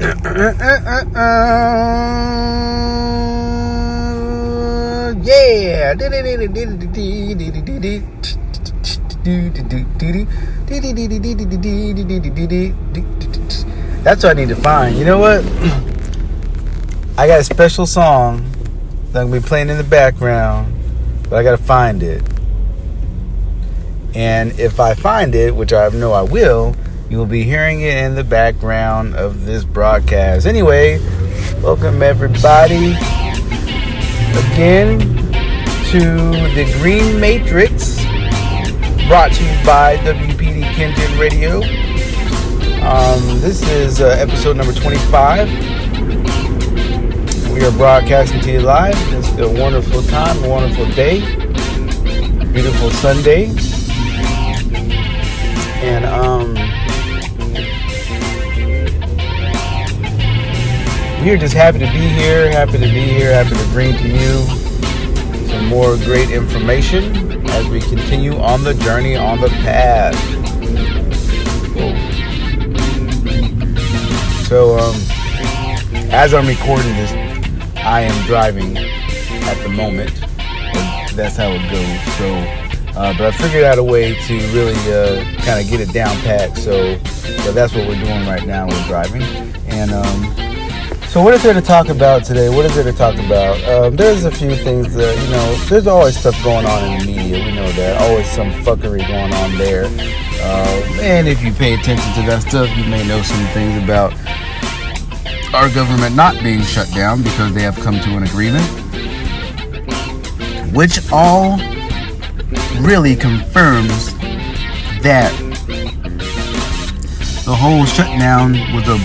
Yeah. That's what I need to find. You know what? I got a special song that I'm going to be playing in the background, but I got to find it. And if I find it, which I know I will, you will be hearing it in the background of this broadcast. Anyway, welcome everybody again to the Green Matrix, brought to you by WPD Kenton Radio. This is episode number 25. We are broadcasting to you live. It's a wonderful time, a wonderful day, beautiful Sunday. And we are just happy to be here, happy to bring to you some more great information as we continue on the journey, on the path. Whoa. So, as I'm recording this, I am driving at the moment. That's how it goes. So, but I figured out a way to really kind of get it down pat. So that's what we're doing right now. We're driving. And so what is there to talk about today? What is there to talk about? There's a few things that, there's always stuff going on in the media. We know that. Always some fuckery going on there. And if you pay attention to that stuff, you may know some things about our government not being shut down because they have come to an agreement, which all really confirms that the whole shutdown was a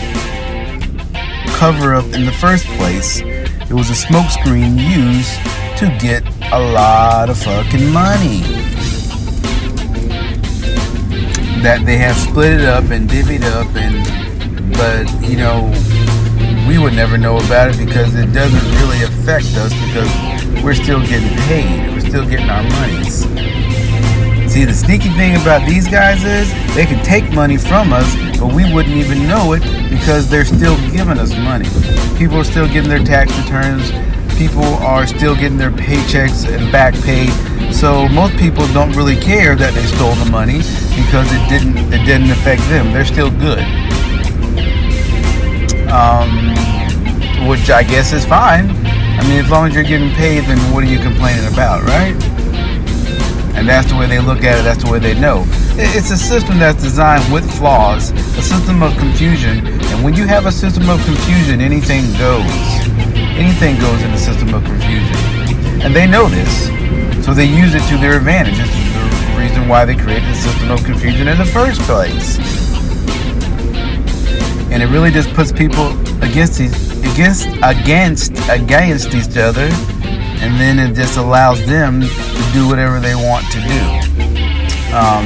cover-up in the first place. It was a smokescreen used to get a lot of fucking money. That they have split it up and divvied up, but we would never know about it because it doesn't really affect us because we're still getting paid. We're still getting our monies. See, the sneaky thing about these guys is they can take money from us, but we wouldn't even know it because they're still giving us money. People are still getting their tax returns. People are still getting their paychecks and back pay. So most people don't really care that they stole the money because it didn't affect them. They're still good. Which I guess is fine. I mean, as long as you're getting paid, then what are you complaining about, right? And that's the way they look at it. That's the way they know. It's a system that's designed with flaws, a system of confusion. And when you have a system of confusion, anything goes. Anything goes in the system of confusion. And they know this. So they use it to their advantage. This is the reason why they created the system of confusion in the first place. And it really just puts people against each other, and then it just allows them to do whatever they want to do.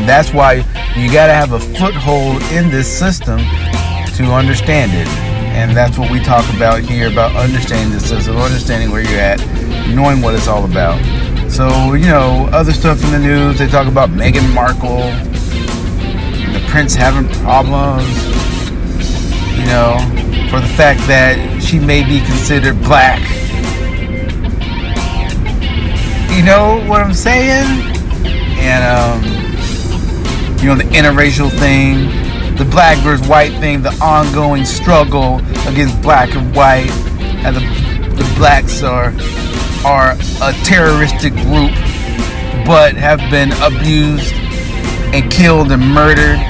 That's why you got to have a foothold in this system to understand it, and that's what we talk about here, about understanding the system, understanding where you're at, knowing what it's all about. So, other stuff in the news, they talk about Meghan Markle, and the prince having problems, for the fact that she may be considered black. You know what I'm saying? And, the interracial thing, the black versus white thing, the ongoing struggle against black and white, and the blacks are a terroristic group, but have been abused and killed and murdered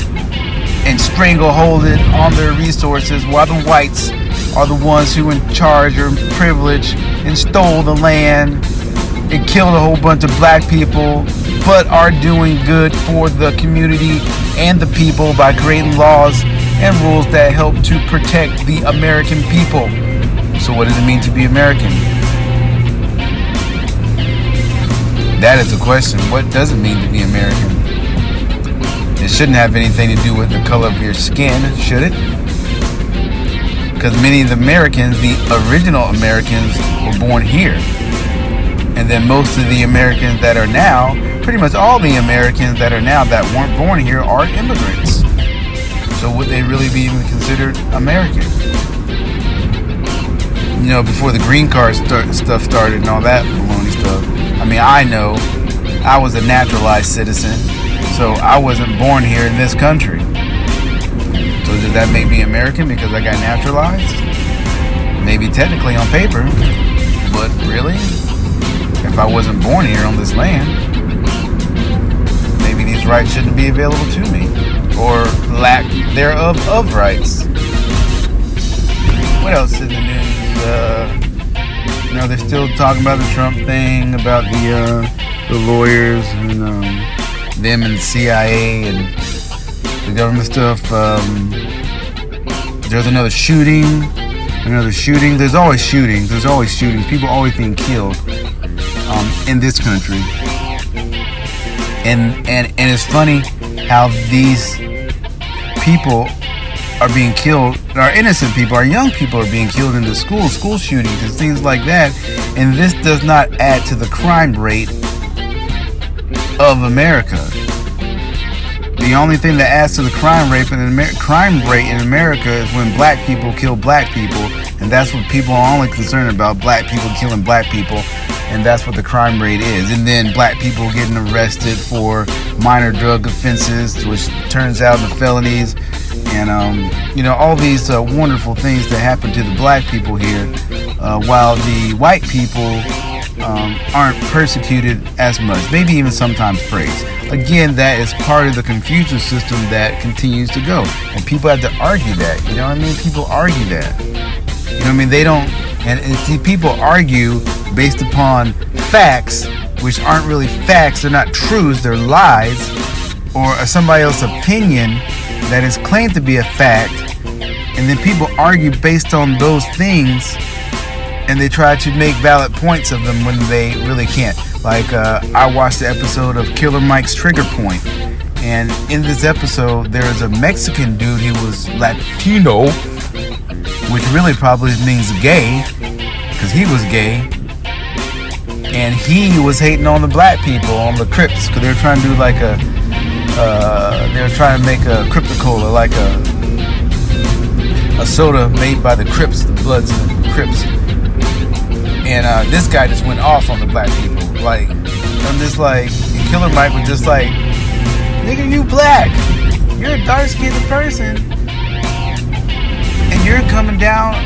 and strangleholded on their resources, while the whites are the ones who in charge or privileged and stole the land and killed a whole bunch of black people, but are doing good for the community and the people by creating laws and rules that help to protect the American people. So what does it mean to be American? That is the question. What does it mean to be American? It shouldn't have anything to do with the color of your skin, should it? Because many of the Americans, the original Americans, were born here. And then most of the Americans that are now, pretty much all the Americans that are now that weren't born here are immigrants. So would they really be even considered American? Before the green card stuff started and all that baloney stuff. I mean, I know I was a naturalized citizen, so I wasn't born here in this country. So does that make me American because I got naturalized? Maybe technically on paper, but really? If I wasn't born here on this land, maybe these rights shouldn't be available to me, or lack thereof of rights. What else in the news? They're still talking about the Trump thing, about the lawyers and them and the CIA and the government stuff. There's another shooting. There's always shootings. People always being killed in this country. And it's funny how these people are being killed. Our innocent people, our young people are being killed in the school shootings and things like that. And this does not add to the crime rate of America. The only thing that adds to the crime rate in America is when black people kill black people, and that's what people are only concerned about: black people killing black people, and that's what the crime rate is. And then black people getting arrested for minor drug offenses, which turns out into felonies, and all these wonderful things that happen to the black people here, while the white people aren't persecuted as much, maybe even sometimes praised. Again, that is part of the Confucian system that continues to go, and people have to argue that. You know what I mean? People argue that. You know what I mean? They don't, and see, people argue based upon facts, which aren't really facts. They're not truths. They're lies, or somebody else's opinion that is claimed to be a fact, and then people argue based on those things, and they try to make valid points of them when they really can't. Like, I watched the episode of Killer Mike's Trigger Point, and in this episode, there is a Mexican dude. He was Latino, which really probably means gay, because he was gay, and he was hating on the black people, on the Crips, because they were trying to do like they were trying to make a Crypto-Cola, like a soda made by the Crips, the Bloods and the Crips. And this guy just went off on the black people. Like, I'm just like, Killer Mike was just like, nigga, you black. You're a dark-skinned person. And you're coming down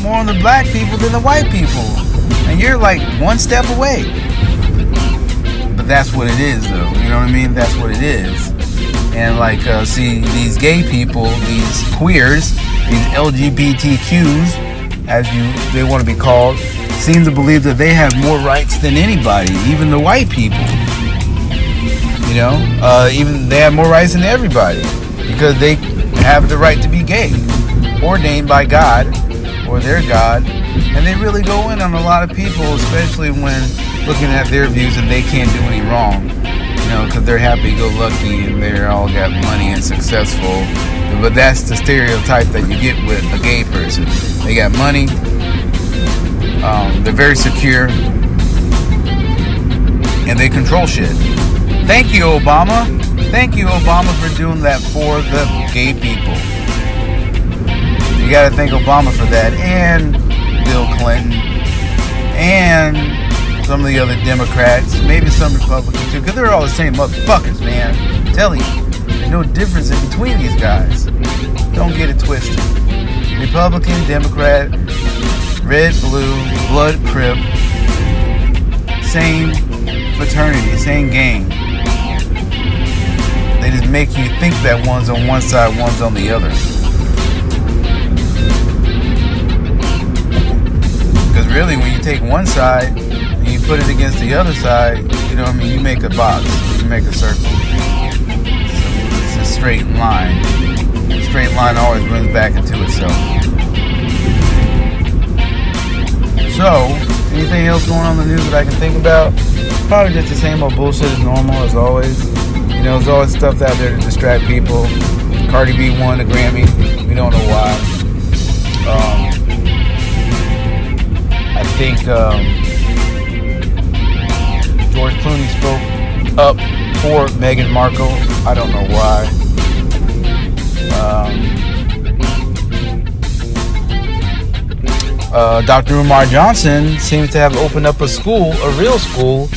more on the black people than the white people. And you're like one step away. But that's what it is, though. You know what I mean? That's what it is. And like, see, these gay people, these queers, these LGBTQs, as they want to be called, seem to believe that they have more rights than anybody, even the white people. Even they have more rights than everybody, because they have the right to be gay, ordained by God or their God, and they really go in on a lot of people, especially when looking at their views and they can't do any wrong, because they're happy-go-lucky and they're all got money and successful. But that's the stereotype that you get with a gay person. They got money. They're very secure, and they control shit. Thank you, Obama. Thank you, Obama, for doing that for the gay people. You gotta thank Obama for that, and Bill Clinton, and some of the other Democrats, maybe some Republicans too, because they're all the same motherfuckers, man. I'm telling you, there's no difference in between these guys. Don't get it twisted. Republican, Democrat, red, blue, blood, crip, same fraternity, same gang. They just make you think that one's on one side, one's on the other. Because really, when you take one side and you put it against the other side, you make a box, you make a circle. So it's a straight line. A straight line always runs back into itself. So, anything else going on in the news that I can think about? Probably just the same old bullshit as normal, as always. There's always stuff out there to distract people. Cardi B won a Grammy. We don't know why. I think George Clooney spoke up for Meghan Markle. I don't know why. Dr. Umar Johnson seems to have opened up a school, a real school,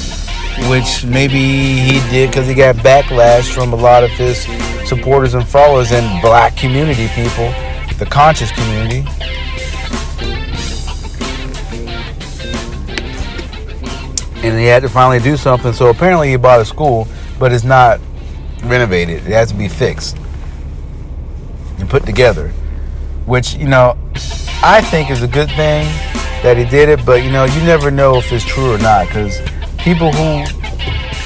which maybe he did because he got backlash from a lot of his supporters and followers and black community people, the conscious community. And he had to finally do something. So apparently he bought a school, but it's not renovated. It has to be fixed and put together, which, I think is a good thing that he did it. But, you never know if it's true or not, because people who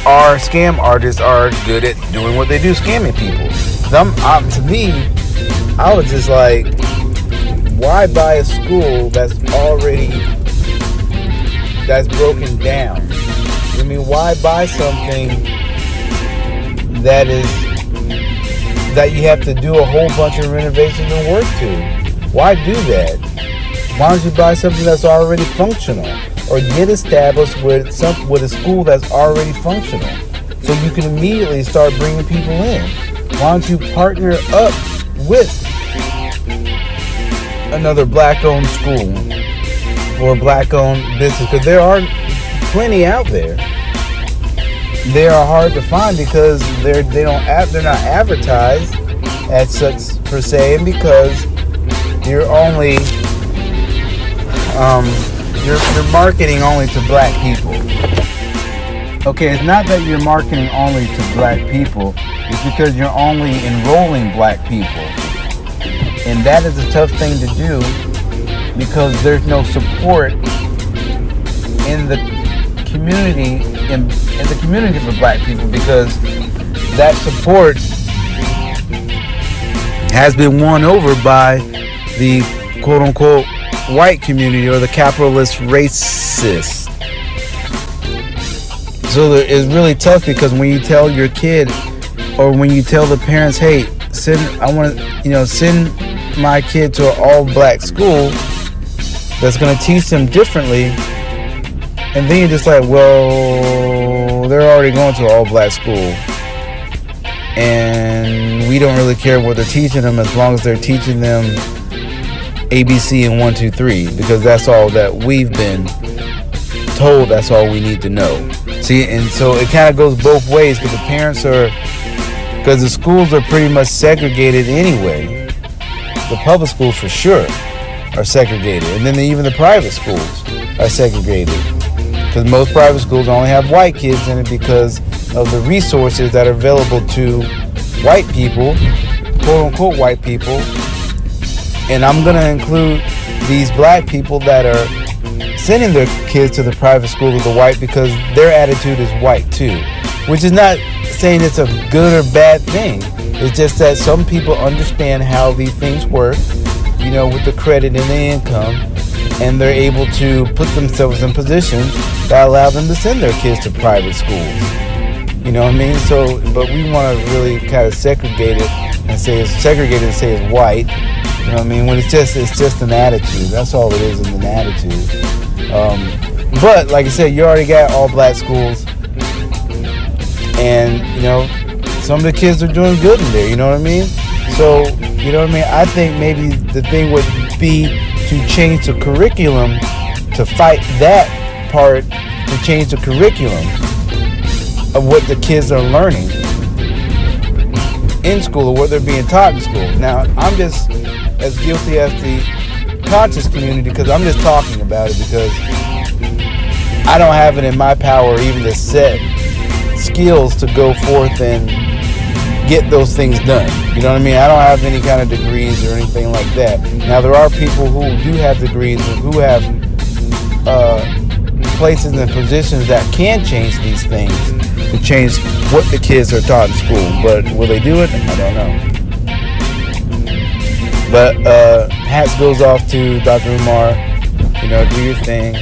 are scam artists are good at doing what they do, scamming people. To me, I was just like, why buy a school that's broken down? I mean, why buy something that you have to do a whole bunch of renovations and work to? Why do that? Why don't you buy something that's already functional, or get established with a school that's already functional, so you can immediately start bringing people in? Why don't you partner up with another black-owned school or black-owned business? Because there are plenty out there. They are hard to find because they're not advertised as such per se, and because you're only you're marketing only to black people. Okay, it's not that you're marketing only to black people. It's because you're only enrolling black people, and that is a tough thing to do because there's no support in the community in the community for black people, because that support has been won over by the quote-unquote white community or the capitalist racists. So it's really tough, because when you tell your kid, or when you tell the parents, hey, send my kid to an all-black school that's going to teach them differently, and then you're just like, well, they're already going to an all-black school, and we don't really care what they're teaching them as long as they're teaching them ABC and 1, 2, 3, because that's all that we've been told. That's all we need to know. See, and so it kind of goes both ways, because the schools are pretty much segregated anyway. The public schools for sure are segregated, and then even the private schools are segregated, because most private schools only have white kids in it because of the resources that are available to white people, quote unquote white people. And I'm going to include these black people that are sending their kids to the private school of the white, because their attitude is white too, which is not saying it's a good or bad thing. It's just that some people understand how these things work, with the credit and the income, and they're able to put themselves in positions that allow them to send their kids to private schools. You know what I mean? So, but we want to really kind of segregate it and say it's white. You know what I mean? When it's just an attitude. That's all it is, an attitude. But like I said, you already got all black schools, and some of the kids are doing good in there. You know what I mean? So I think maybe the thing would be to change the curriculum, to fight that part, to change the curriculum of what the kids are learning in school, or what they're being taught in school. Now, I'm just as guilty as the conscious community, because I'm just talking about it, because I don't have it in my power even to set skills to go forth and get those things done. You know what I mean? I don't have any kind of degrees or anything like that. Now, there are people who do have degrees, or who have places and positions that can change these things, to change what the kids are taught in school. But will they do it? I don't know. But hats goes off to Dr. Umar. Do your thing.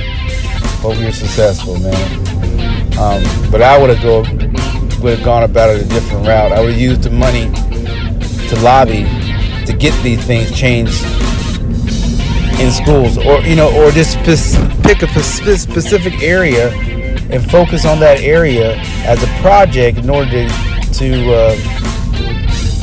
Hope you're successful, man. But I would have gone about it a different route. I would have used the money to lobby to get these things changed in schools, or just pick a specific area and focus on that area as a project in order to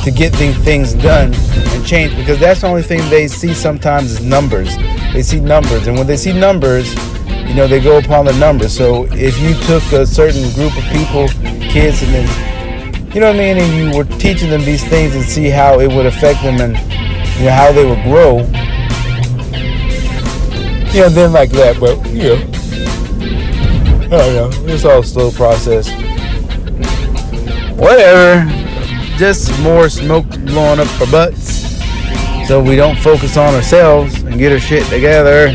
to get these things done and changed, because that's the only thing they see sometimes is numbers. They see numbers, and when they see numbers, they go upon the numbers. So if you took a certain group of people, kids, and then, and you were teaching them these things and see how it would affect them and, how they would grow, then like that. But, I don't know. It's all a slow process. Whatever. Just more smoke blowing up our butts, so we don't focus on ourselves and get our shit together.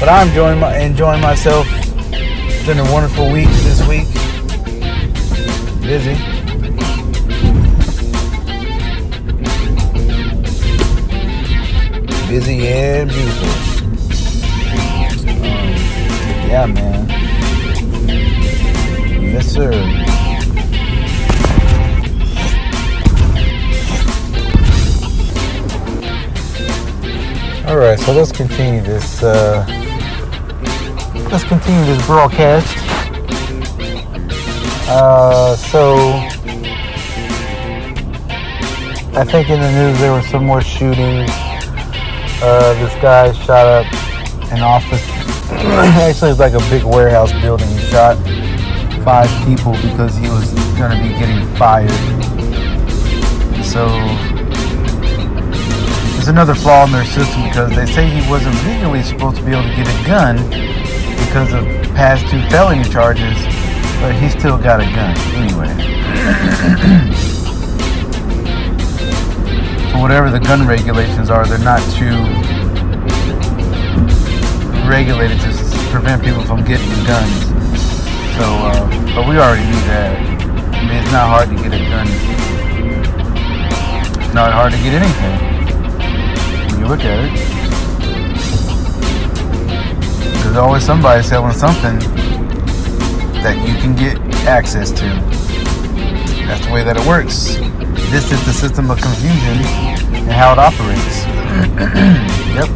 But I'm enjoying myself. It's been a wonderful week this week. Busy. Busy and beautiful. Yeah, man. Yes, sir. All right, so let's continue this broadcast. So I think in the news there were some more shootings. This guy shot up an office. Actually, it's like a big warehouse building. He shot 5 people because he was going to be getting fired. So there's another flaw in their system, because they say he wasn't legally supposed to be able to get a gun because of past 2 felony charges, but he still got a gun anyway. So whatever the gun regulations are, they're not too regulated to prevent people from getting guns. So, but we already knew that. I mean, it's not hard to get a gun. It's not hard to get anything. You look at it, there's always somebody selling something that you can get access to. That's the way that it works. This is the system of confusion and how it operates. Yep.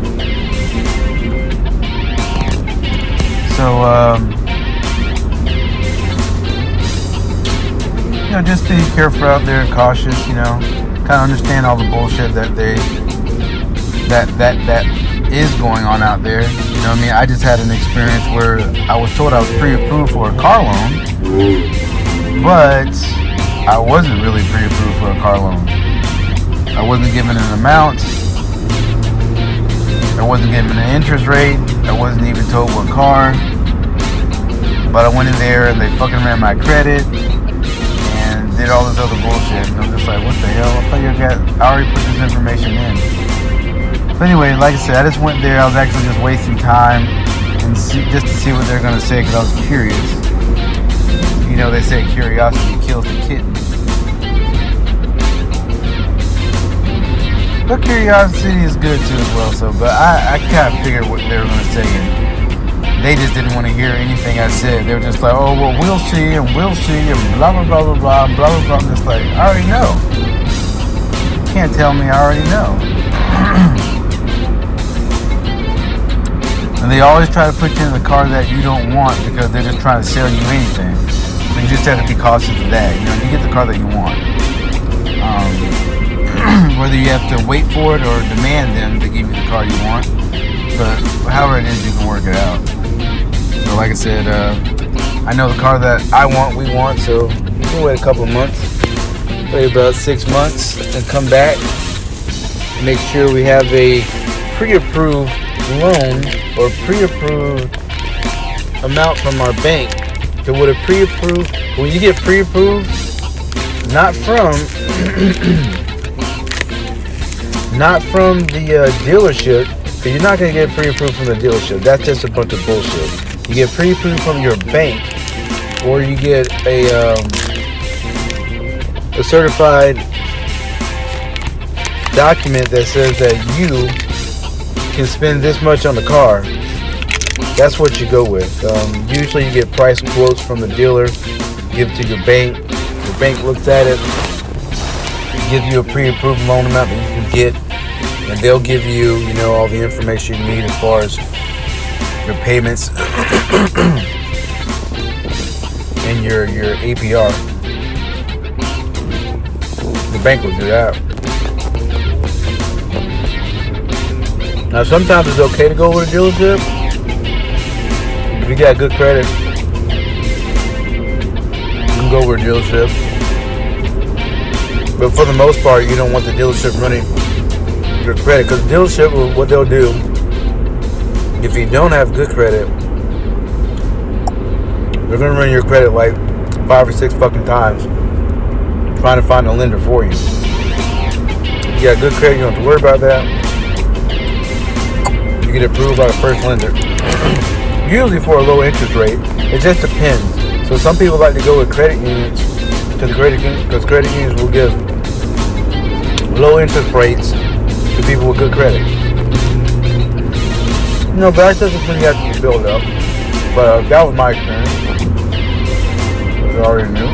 So, just be careful out there, cautious. Kind of understand all the bullshit that is going on out there. I just had an experience where I was told I was pre-approved for a car loan, but I wasn't really pre-approved for a car loan. I wasn't given an amount. I wasn't given an interest rate. I wasn't even told what car. But I went in there and they fucking ran my credit and did all this other bullshit. And I'm just like, what the hell? I already put this information in. But anyway, like I said, I just went there. I was actually just wasting time and just to see what they're going to say, because I was curious. They say curiosity kills the kitten. But curiosity is good too as well. So, but I kind of figured what they were going to say, and they just didn't want to hear anything I said. They were just like, oh, well, we'll see, and blah, blah, blah, blah, blah, blah, blah, blah. I'm just like, I already know. You can't tell me I already know. And they always try to put you in the car that you don't want, because they're just trying to sell you anything. So you just have to be cautious of that. You get the car that you want. Whether you have to wait for it or demand them to give you the car you want. But however it is, you can work it out. So like I said, I know the car that we want, so we'll wait a couple of months. Wait about 6 months and come back. Make sure we have a pre-approved loan or pre-approved amount from our bank. So with a pre-approved, when you get pre-approved, not from the dealership, because you're not going to get pre-approved from the dealership. That's just a bunch of bullshit. You get pre-approved from your bank, or you get a certified document that says that you can spend this much on the car. That's what you go with. Usually you get price quotes from the dealer, give it to your bank. Your bank looks at it, gives you a pre-approved loan amount that you can get, and they'll give you, all the information you need as far as your payments and your APR. bank will do that. Now, sometimes it's okay to go with a dealership if you got good credit. You can go with a dealership, but for the most part, you don't want the dealership running your credit, because the dealership, what they'll do, if you don't have good credit, they're gonna run your credit like 5 or 6 fucking times trying to find a lender for you. If you got good credit, you don't have to worry about that. You get approved by the first lender. Usually for a low interest rate. It just depends. So some people like to go with credit unions because credit unions will give low interest rates to people with good credit. You know, but that's just something you have to build up. But that was my experience. I already knew.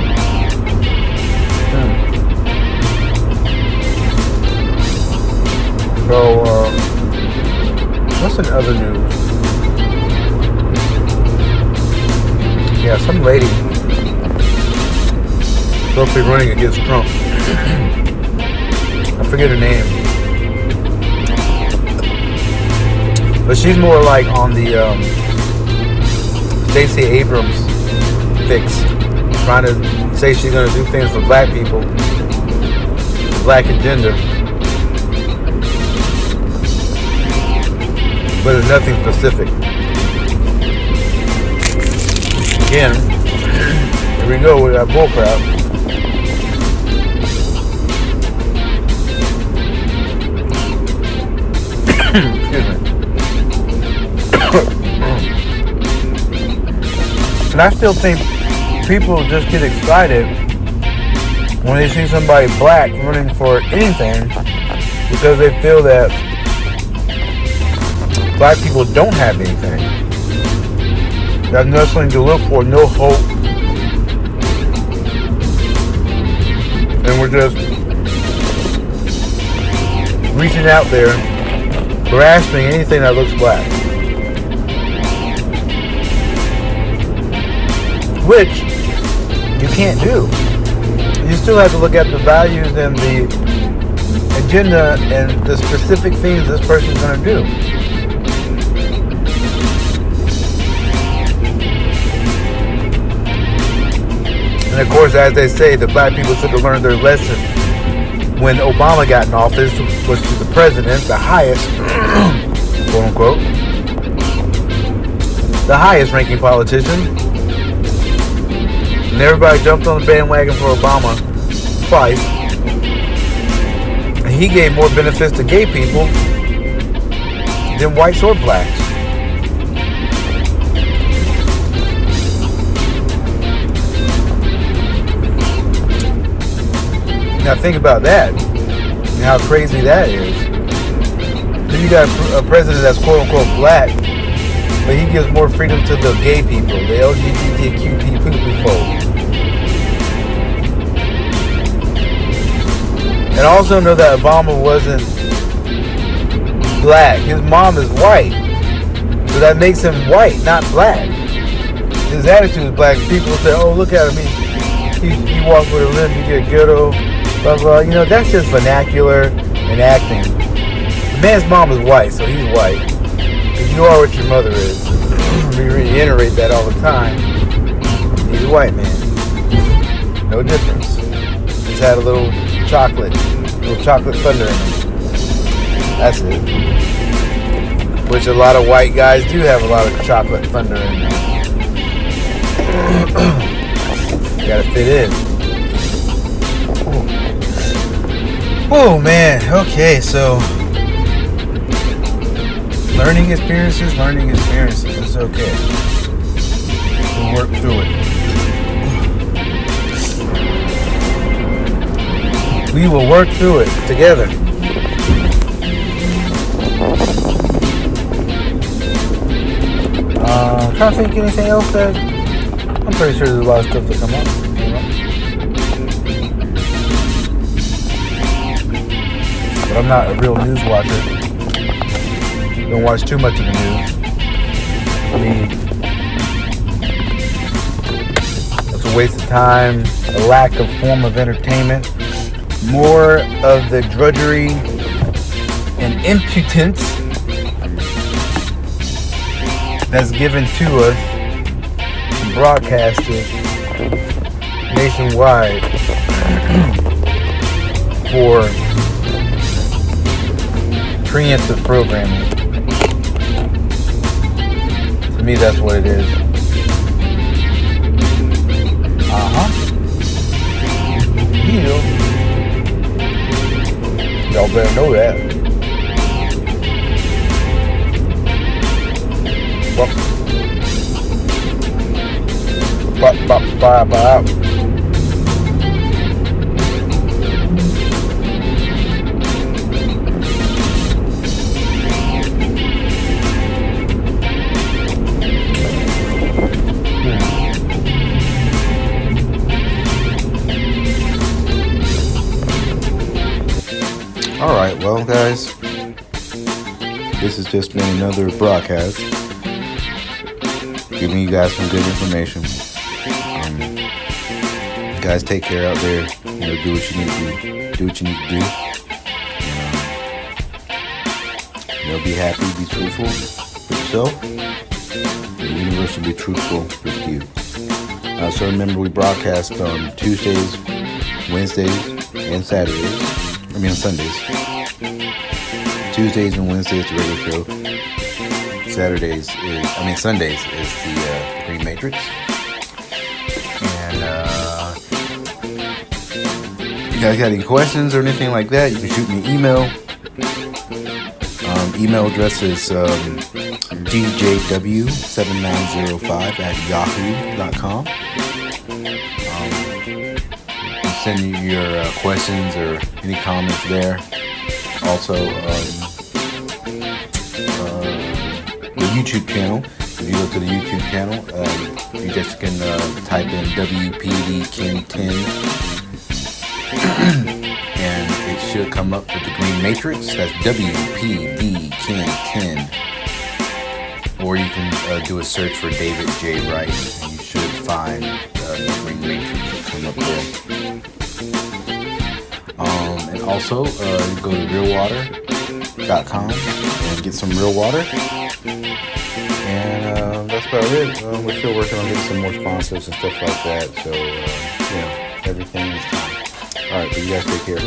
So, what's in other news? Yeah, some lady supposed to be running against Trump. I forget her name. But she's more like on the Stacey Abrams fix. Trying to say she's going to do things for black people. The black agenda. But it's nothing specific. Again, here we go with that bullcrap. Excuse me. And I still think people just get excited when they see somebody black running for anything because they feel that black people don't have anything. There's nothing to look for, no hope. And we're just reaching out there, grasping anything that looks black. Which you can't do. You still have to look at the values and the agenda and the specific things this person's going to do. And of course, as they say, the black people should have learned their lesson when Obama got in office, was the president, the highest, quote unquote, the highest ranking politician. And everybody jumped on the bandwagon for Obama twice. And he gave more benefits to gay people than whites or blacks. Now think about that and how crazy that is. Then you got a president that's quote unquote black, but he gives more freedom to the gay people, the LGBTQ people. And also know that Obama wasn't black. His mom is white, so that makes him white, not black. His attitude is black. People say, "Oh, look at him. He walked with a limp. He get ghetto." Blah, blah. You know, that's just vernacular and acting. The man's mom is white, so he's white. Because you are what your mother is. We reiterate that all the time. He's a white man. No difference. Just had a little chocolate thunder in him. That's it. Which a lot of white guys do have a lot of chocolate thunder in them. Gotta fit in. Oh man, okay, so learning experiences, it's okay. We'll work through it. We will work through it together. I'm trying to think anything else that I'm pretty sure there's a lot of stuff that come up. But I'm not a real news watcher. Don't watch too much of the news. I mean, it's a waste of time, a lack of form of entertainment. more of the drudgery and impotence that's given to us, broadcasted nationwide for preemptive programming. To me, that's what it is. Y'all better know that. Bye. Alright, well guys, this has just been another broadcast giving you guys some good information. You guys take care out there, do what you need to do. Be happy, be truthful with yourself. The universe will be truthful with you. So remember, we broadcast on Tuesdays, Wednesdays, and Saturdays. Sundays. Tuesdays and Wednesdays the regular show. Sundays is the Green Matrix. And if you guys got any questions or anything like that, you can shoot me an email. Email address is djw7905@yahoo.com. Send you your questions or any comments there. Also, the YouTube channel. If you go to the YouTube channel, you just can type in WPDKen10 and it should come up with the Green Matrix. That's WPDKen10. Or you can do a search for David J. Wright and you should find the Green Matrix will come up there. And also, go to realwater.com and get some real water. And that's about it. We're still working on getting some more sponsors and stuff like that. So, everything is time. All right, but you guys take care.